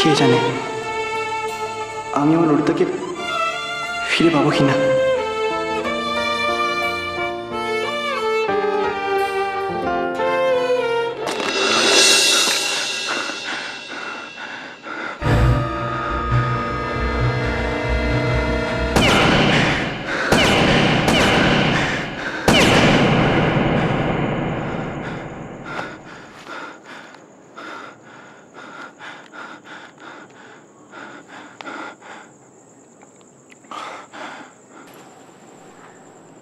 কে জানে আমি আমার ললিতাকে ফিরে পাবো কিনা।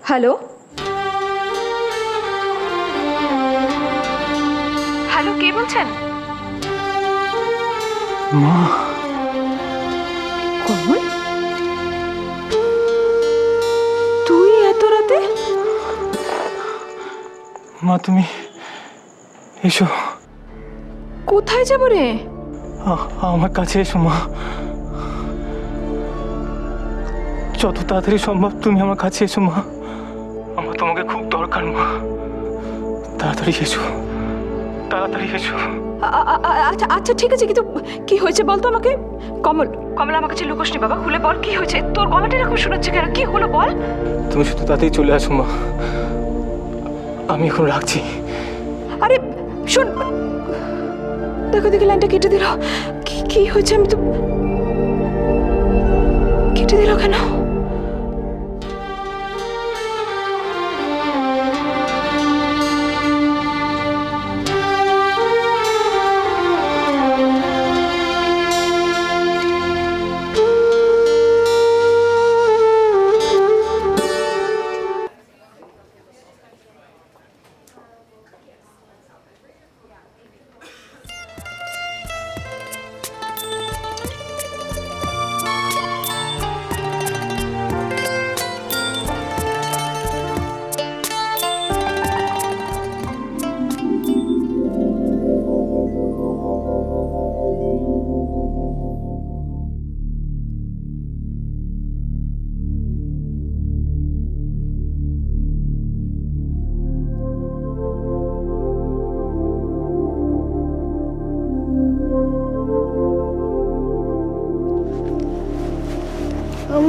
হ্যালো হ্যালো, কে বলছেন? মা, কমল, তুই এত রাতে? মা তুমি এসো, কোথায় যাব রে? আমার কাছে এসো মা, যত তাড়াতাড়ি সম্ভব তুমি আমার কাছে এসো মা, আমার তোমাকে খুব দরকার মা, তাড়াতাড়ি এসো, তাড়াতাড়ি এসো। আচ্ছা আচ্ছা ঠিক আছে, কিন্তু কি হয়েছে বলতো আমাকে। কমল, কমল আমার কাছে লুকোস নি বাবা, খুলে বল কি হয়েছে। তোর গলাটা এরকম শোনাচ্ছে কেন, কি হলো বল। তুমি শুধু তাড়াতাড়ি চলে আসো মা, আমি এখন রাখছি। আরে শোন, দেখো দেখি লাইনটা কেটে দিল, কি হয়েছে, আমি তো কেটে দিল কেন?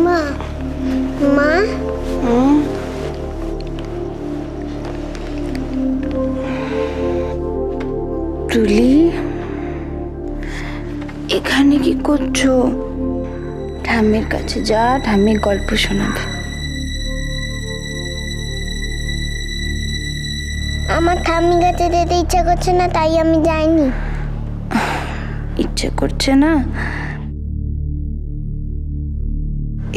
মা, মা, তুলি, এখানে কি করছো? ঠাম্মির কাছে যা, ঠাম্মি গল্প শোনাবে। আমার ঠাম্মি কাছে যেতে ইচ্ছা করছে না, তাই আমি যাইনি। ইচ্ছে করছে না?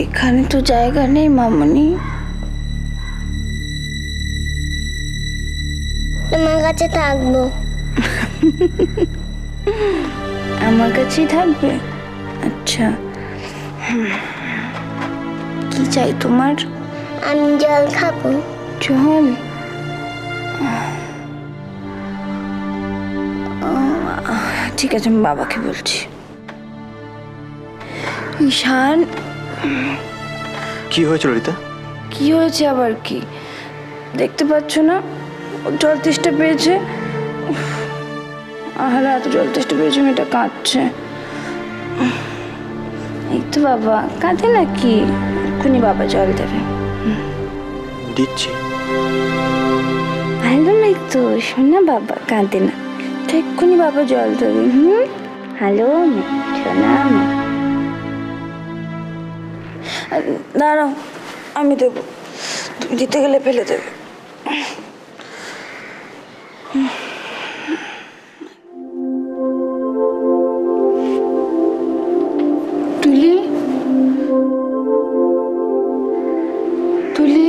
এখানে তো জায়গা নেই মামনি। তোমার কাছে থাকবো। আমার কাছেই থাকবে? আচ্ছা, কি চাই তোমার? আমি জল খাবো। জল? ঠিক আছে, আমি বাবাকে বলছি। ঈশান, কি হয়েছে ললিতা? কি হয়েছে আবার? কি দেখতে পাচ্ছ না ও জল তেষ্টা পেয়েছে? আর এত জল তেষ্টা পেয়েছে, মেয়েটা কাঁদছে। এই তো বাবা, কাঁদে নাকি? এক্ষুনি বাবা জল দেবে। দিচ্ছি। ভালো নাই তো, শোনা বাবা কাঁদে না তো, এক্ষুনি বাবা জল দেবে। হ্যালো শোনা, দাঁড়াও আমি দেবো, তুমি দিতে গেলে ফেলে দেবে। তুলি, তুলি,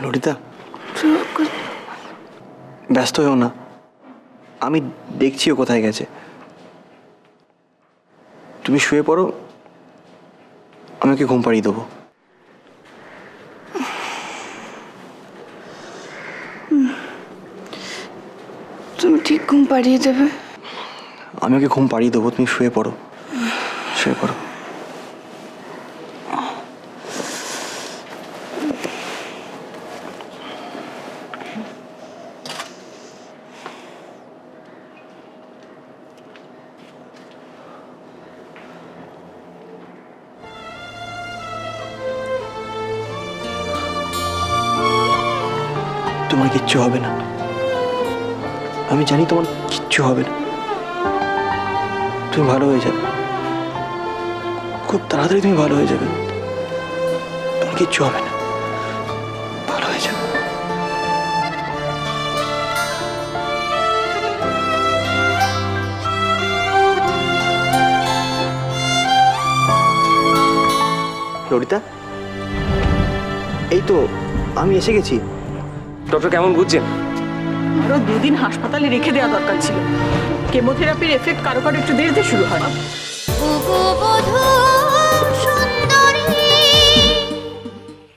ললিতা ব্যস্ত হও না, আমি দেখছি ও কোথায় গেছে। তুমি শুয়ে পড়ো, আমি ওকে ঘুম পাড়িয়ে দেবো। তুমি ঠিক ঘুম পাড়িয়ে দেবে? আমি ওকে ঘুম পাড়িয়ে দেবো, তুমি শুয়ে পড়ো, শুয়ে পড়ো। তোমার কিচ্ছু হবে না, আমি জানি তোমার কিচ্ছু হবে না, তুমি ভালো হয়ে যাবে, খুব তাড়াতাড়ি তুমি ভালো হয়ে যাবে, তোমার কিচ্ছু হবে না, ভালো হয়ে যাবে। ললিতা, এই তো আমি এসে গেছি। ডক্টর কেমন বুঝছেন? আরো 2 দিন হাসপাতালে রেখে দেওয়া দরকার ছিল। কেমোথেরাপির এফেক্ট কারো কারো একটু দেরিতে শুরু হয়।